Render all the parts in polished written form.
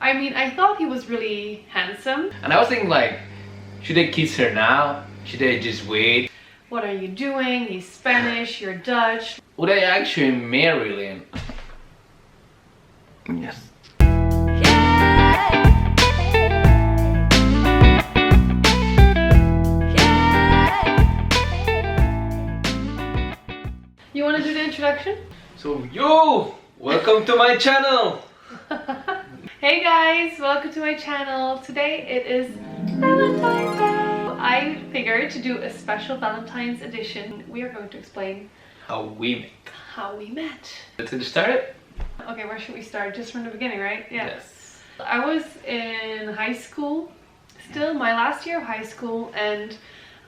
I mean, I thought he was really handsome. And I was thinking like, should I kiss her now? Should I just wait? What are you doing? He's Spanish, you're Dutch. Would I actually marry him? Yes. You want to do the introduction? So, yo! Welcome to my channel! Hey guys, welcome to my channel. Today it is Valentine's Day. I figured to do a special Valentine's edition. We are going to explain How we met. how we met. Let's get started? Okay, where should we start? Just from the beginning, right? Yeah. Yes. I was in high school, still my last year of high school, and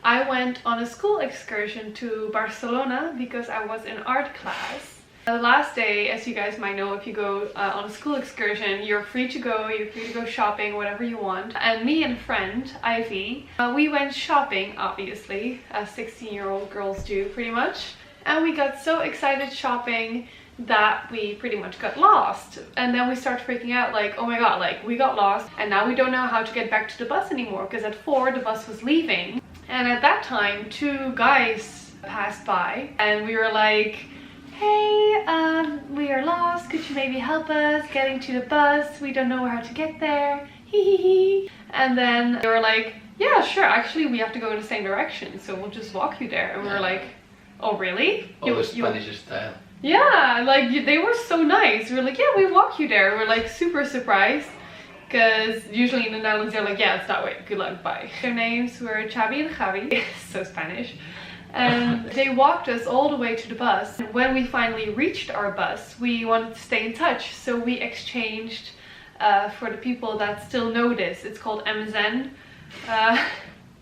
I went on a school excursion to Barcelona because I was in art class. The last day, as you guys might know, if you go on a school excursion, you're free to go shopping, whatever you want. And me and a friend, Ivy, we went shopping, obviously, as 16-year-old girls do, pretty much. And we got so excited shopping that we pretty much got lost. And then we started freaking out like, oh my god, like we got lost and now we don't know how to get back to the bus anymore because at 4 the bus was leaving. And at that time, 2 guys passed by and we were like, hey, we are lost, could you maybe help us getting to the bus? We don't know how to get there, hee hee hee. And then they were like, yeah, sure, actually we have to go in the same direction, so we'll just walk you there. And we were like, oh really? All the Spanish style. Yeah, like they were so nice. We were like, yeah, we walk you there. We're like super surprised because usually in the Netherlands they're like, yeah, it's that way, good luck, bye. Their names were Xavi and Javi, so Spanish. And they walked us all the way to the bus. And when we finally reached our bus, we wanted to stay in touch. So we exchanged, for the people that still know this, it's called MSN.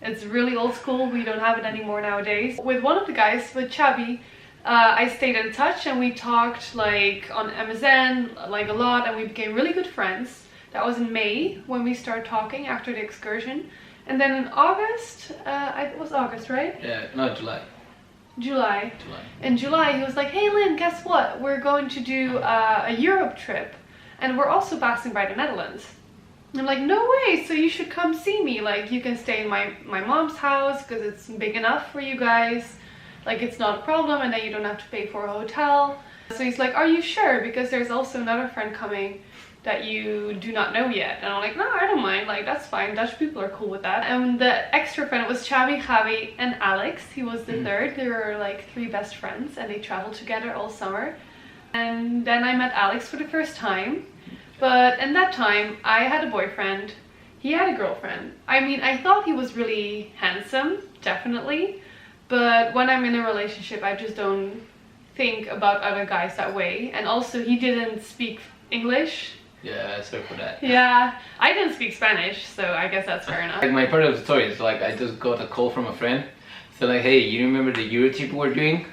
It's really old school, we don't have it anymore nowadays. With one of the guys, with Xavi, I stayed in touch and we talked like on MSN like a lot and we became really good friends. That was in May when we started talking after the excursion. And then in August, it was August, right? Yeah, no, July. July. In July, he was like, hey Lynn, guess what? We're going to do a Europe trip. And we're also passing by the Netherlands. And I'm like, no way, so you should come see me. Like, you can stay in my mom's house because it's big enough for you guys. Like, it's not a problem and then you don't have to pay for a hotel. So he's like, are you sure? Because there's also another friend coming that you do not know yet. And I'm like, no, I don't mind, like that's fine, Dutch people are cool with that. And the extra friend was Xavi, Javi and Alex. He was the third. They were like 3 best friends and they traveled together all summer. And then I met Alex for the first time. But in that time I had a boyfriend, he had a girlfriend. I mean, I thought he was really handsome, definitely, but when I'm in a relationship I just don't think about other guys that way. And also he didn't speak English. Yeah, sorry for that. Yeah, I didn't speak Spanish, so I guess that's fair enough. Like my part of the story is like I just got a call from a friend. So like, hey, you remember the Euro trip we're doing?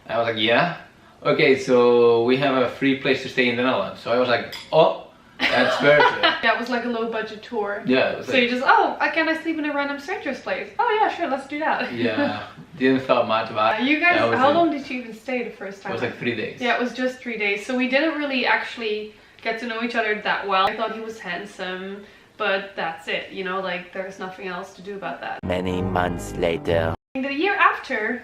I was like, yeah. Okay, so we have a free place to stay in the Netherlands. So I was like, oh, that's perfect. Yeah, it was like a low budget tour. Yeah. It was so like, you just, oh, can I sleep in a random stranger's place? Oh yeah, sure, let's do that. yeah, didn't thought much about it. You guys, Yeah, how long did you even stay the first time? It was like 3 days. Yeah, it was just 3 days. So we didn't really actually get to know each other that well. I thought he was handsome, but that's it, you know, like there's nothing else to do about that. Many months later. The year after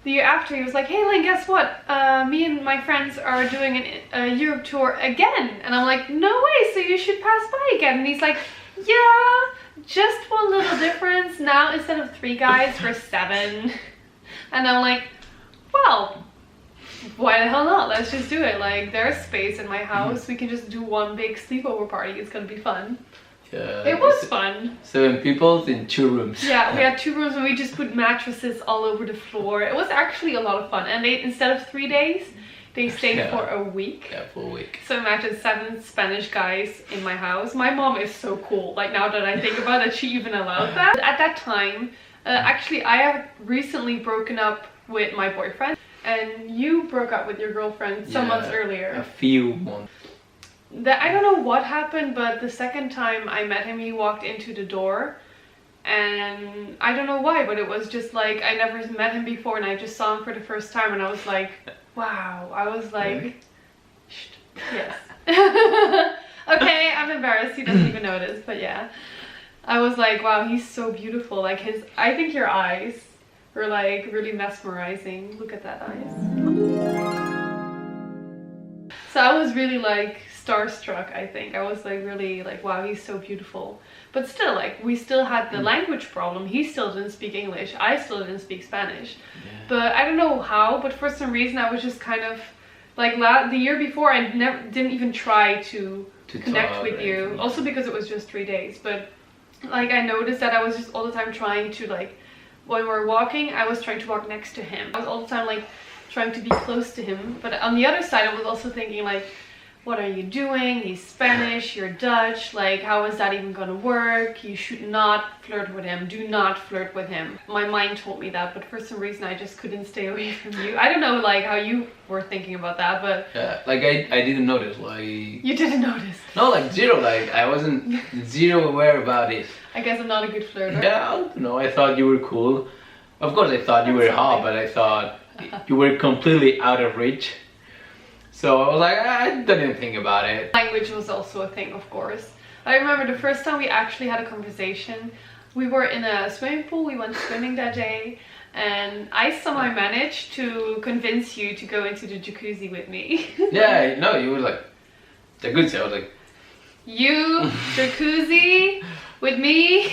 he was like, hey Lynn, guess what? Me and my friends are doing a Europe tour again. And I'm like, no way, so you should pass by again. And he's like, yeah, just one little difference. Now instead of 3 guys, we're 7. And I'm like, well, why the hell not? Let's just do it. Like, there's space in my house. We can just do one big sleepover party. It's gonna be fun. Yeah, it was fun. 7 people in 2 rooms. Yeah, we had 2 rooms and we just put mattresses all over the floor. It was actually a lot of fun. And they, instead of 3 days, they stayed for a week. Yeah, for a week. So imagine 7 Spanish guys in my house. My mom is so cool. Like, now that I think about it, she even allowed that. At that time, actually, I have recently broken up with my boyfriend. And you broke up with your girlfriend some months earlier. A few months. I don't know what happened, but the second time I met him, he walked into the door. And I don't know why, but it was just like, I never met him before and I just saw him for the first time and I was like, wow. I was like, yes. Okay, I'm embarrassed. He doesn't even notice, but yeah. I was like, wow, he's so beautiful. Like I think your eyes were like really mesmerizing. Look at that eyes. So I was really like starstruck, I think. I was like really like, wow, he's so beautiful. But still, like, we still had the language problem. He still didn't speak English. I still didn't speak Spanish. Yeah. But I don't know how, but for some reason I was just kind of like the year before I didn't even try to connect with you. Also because it was just 3 days. But like I noticed that I was just all the time trying to like, when we were walking, I was trying to walk next to him. I was all the time like trying to be close to him. But on the other side I was also thinking like, what are you doing? He's Spanish, you're Dutch, like how is that even gonna work? You should not flirt with him, do not flirt with him. My mind told me that, but for some reason I just couldn't stay away from you. I don't know like how you were thinking about that, but... Yeah, like I didn't notice, like... You didn't notice? No, like zero, like I wasn't zero aware about it. I guess I'm not a good flirter. Yeah, I don't know, I thought you were cool. Of course I thought you were hot, but I thought you were completely out of reach. So I was like, I didn't think about it. Language was also a thing, of course. I remember the first time we actually had a conversation, we were in a swimming pool, we went swimming that day, and I somehow managed to convince you to go into the jacuzzi with me. Yeah, no, you were like, jacuzzi, I was like... You, jacuzzi, with me?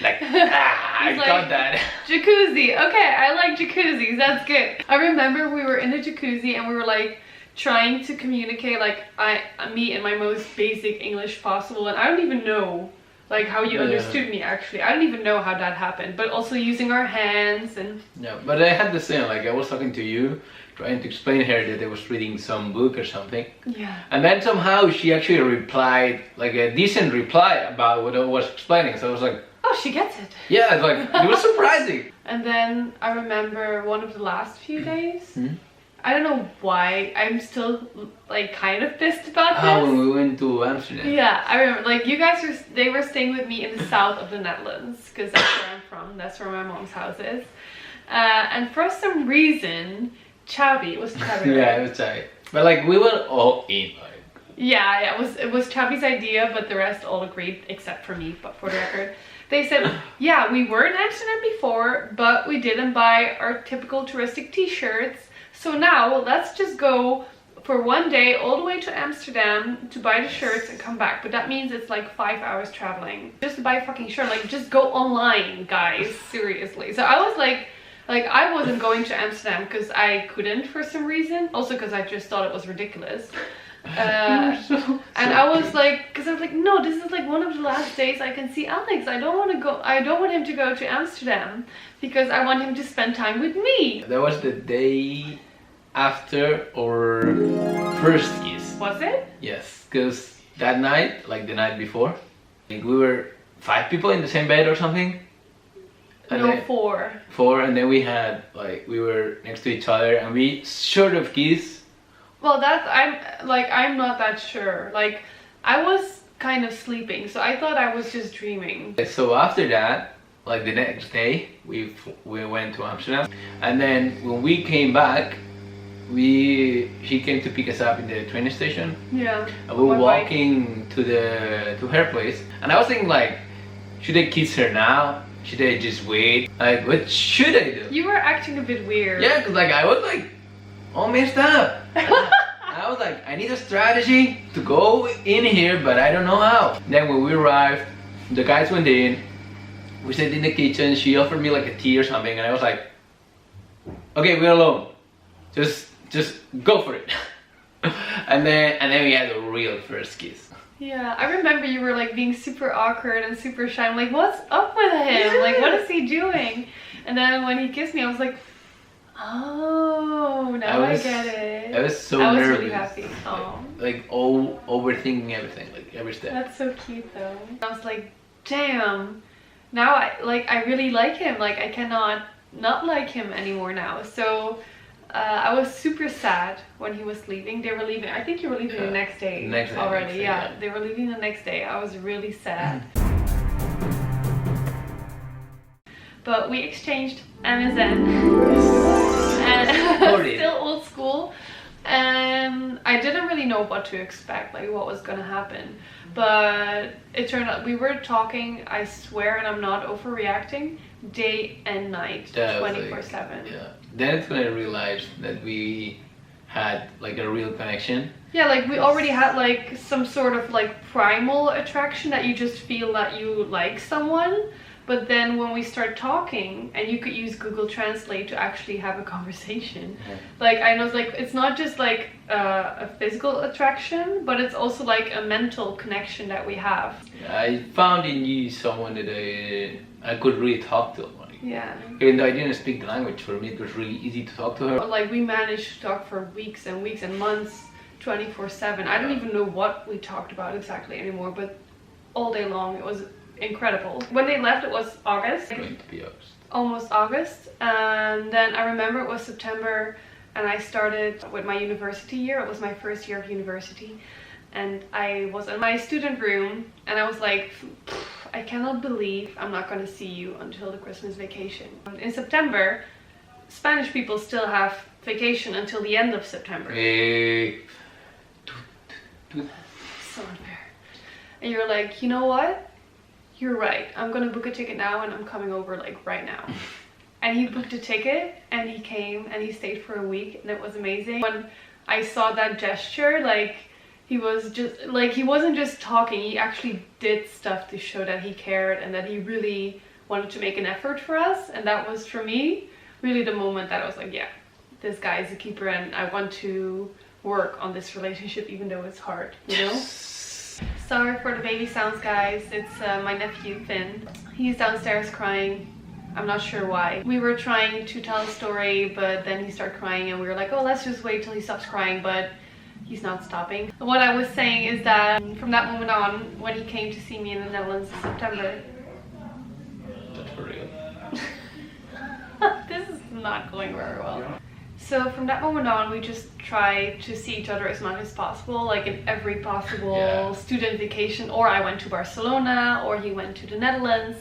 Like, I got that. Jacuzzi, okay, I like jacuzzis, that's good. I remember we were in the jacuzzi and we were like, trying to communicate like me in my most basic English possible, and I don't even know like how you understood me actually. I don't even know how that happened, but also using our hands and... Yeah, but I had the same, like I was talking to you, trying to explain her that I was reading some book or something. Yeah. And then somehow she actually replied, like a decent reply about what I was explaining, so I was like... Oh, she gets it. Yeah, it's like, it was surprising. And then I remember one of the last few days, I don't know why, I'm still like kind of pissed about this. Oh, when we went to Amsterdam. Yeah, I remember, like you guys they were staying with me in the south of the Netherlands, because that's where I'm from, that's where my mom's house is. And for some reason, Chabi, it was Chabi, right? Yeah, it was Chabi. But like we were all in, like... Yeah, it was Chabi's idea, but the rest all agreed, except for me, but for the record. They said, yeah, we were in Amsterdam before, but we didn't buy our typical touristic t-shirts. So now let's just go for one day all the way to Amsterdam to buy the shirts and come back. But that means it's like 5 hours traveling just to buy a fucking shirt. Like just go online, guys, seriously. So I was like I wasn't going to Amsterdam because I couldn't for some reason. Also because I just thought it was ridiculous. And I was like, because I was like, no, this is like one of the last days I can see Alex. I don't want to go. I don't want him to go to Amsterdam because I want him to spend time with me. That was the day after our first kiss. Was it? Yes, because that night, like the night before, like we were 5 people in the same bed or something. And no, 4. 4, and then we had like we were next to each other and we sort of kissed. Well, I'm not that sure. Like I was kind of sleeping, so I thought I was just dreaming. So after that, like the next day, we went to Amsterdam, and then when we came back, she came to pick us up in the train station. Yeah. And we were walking to her place, and I was thinking like, should I kiss her now? Should I just wait? Like, what should I do? You were acting a bit weird. Yeah, cause like I was like all messed up. I was like, I need a strategy to go in here, but I don't know how. Then when we arrived, the guys went in. We sat in the kitchen. She offered me like a tea or something, and I was like, okay, we're alone. Just go for it. and then we had a real first kiss. Yeah, I remember you were like being super awkward and super shy. I'm like, what's up with him? Yeah. Like, what is he doing? And then when he kissed me, I was like, oh, now I get it. I was so nervous. I was really happy. Oh. Like overthinking everything, like every step. That's so cute though. I was like, damn. Now I really like him. Like I cannot not like him anymore now. So I was super sad when he was leaving. They were leaving. I think you were leaving the next day already. Yeah, they were leaving the next day. I was really sad. But we exchanged MSN. And still old school. And I didn't really know what to expect, like what was gonna happen. But it turned out we were talking, I swear, and I'm not overreacting, day and night, 24/7. Yeah. Then it's when I realized that we had like a real connection. Yeah, like we already had like some sort of like primal attraction that you just feel that you like someone. But then when we start talking, and you could use Google Translate to actually have a conversation, like I know, like it's not just like a physical attraction, but it's also like a mental connection that we have. I found in you someone that I could really talk to. Yeah. Even though I didn't speak the language, for me it was really easy to talk to her. Like we managed to talk for weeks and weeks and months, 24/7. I don't even know what we talked about exactly anymore, but all day long it was incredible. When they left, it was August. Going to be August. Almost August. And then I remember it was September, and I started with my university year. It was my first year of university. And I was in my student room, and I was like, I cannot believe I'm not going to see you until the Christmas vacation. In September, Spanish people still have vacation until the end of September. So unfair. And you're like, you know what? You're right. I'm gonna book a ticket now, and I'm coming over like right now. And he booked a ticket, and he came, and he stayed for a week, and it was amazing. When I saw that gesture, like he was just like, he wasn't just talking, he actually did stuff to show that he cared and that he really wanted to make an effort for us. And that was, for me, really the moment that I was like, yeah, this guy is a keeper, and I want to work on this relationship even though it's hard, you know? Sorry for the baby sounds, guys. It's my nephew Finn. He's downstairs crying. I'm not sure why. We were trying to tell a story, but then he started crying, and we were like, oh, let's just wait till he stops crying, but he's not stopping. What I was saying is that from that moment on, when he came to see me in the Netherlands in September. That's for real. This is not going very well. So from that moment on, we just tried to see each other as much as possible, like in every possible student vacation. Or I went to Barcelona, or he went to the Netherlands,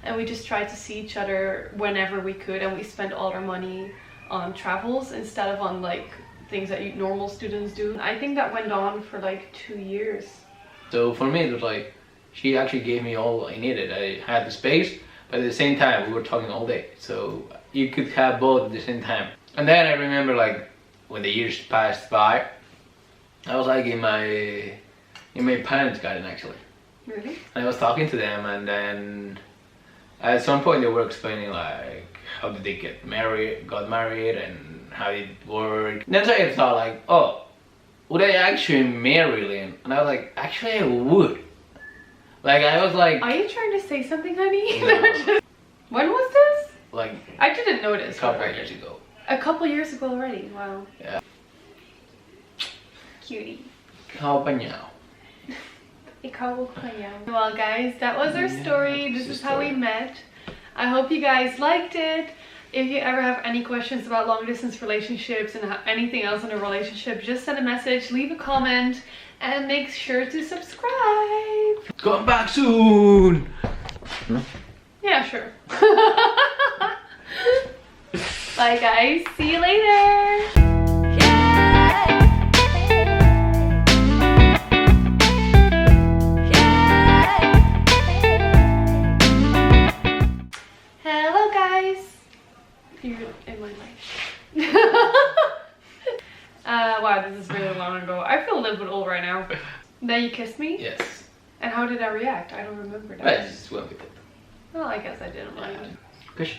and we just tried to see each other whenever we could. And we spent all our money on travels instead of on like things that normal students do. I think that went on for like 2 years. So for me, it was like, she actually gave me all I needed. I had the space, but at the same time, we were talking all day. So you could have both at the same time. And then I remember, like, when the years passed by, I was like in my parents' garden actually. Really? And I was talking to them, and then at some point they were explaining like how did they got married, and how it worked. And then I thought like, oh, would I actually marry Lynn? And I was like, actually I would. Like I was like, are you trying to say something, honey? No. When was this? Like I didn't notice. a couple of years ago. A couple years ago already. Wow. Yeah. Cutie. Kapanyaw. Well guys, that was our story. This is how we met. I hope you guys liked it. If you ever have any questions about long distance relationships and anything else in a relationship, just send a message, leave a comment, and make sure to subscribe. Come back soon. Yeah, sure. Bye guys, see you later. Hello guys. You're in my life. Wow, this is really long ago. I feel a little bit old right now. Then you kissed me? Yes. And how did I react? I don't remember that. That's when we did. Well, I guess I didn't mind. Kush.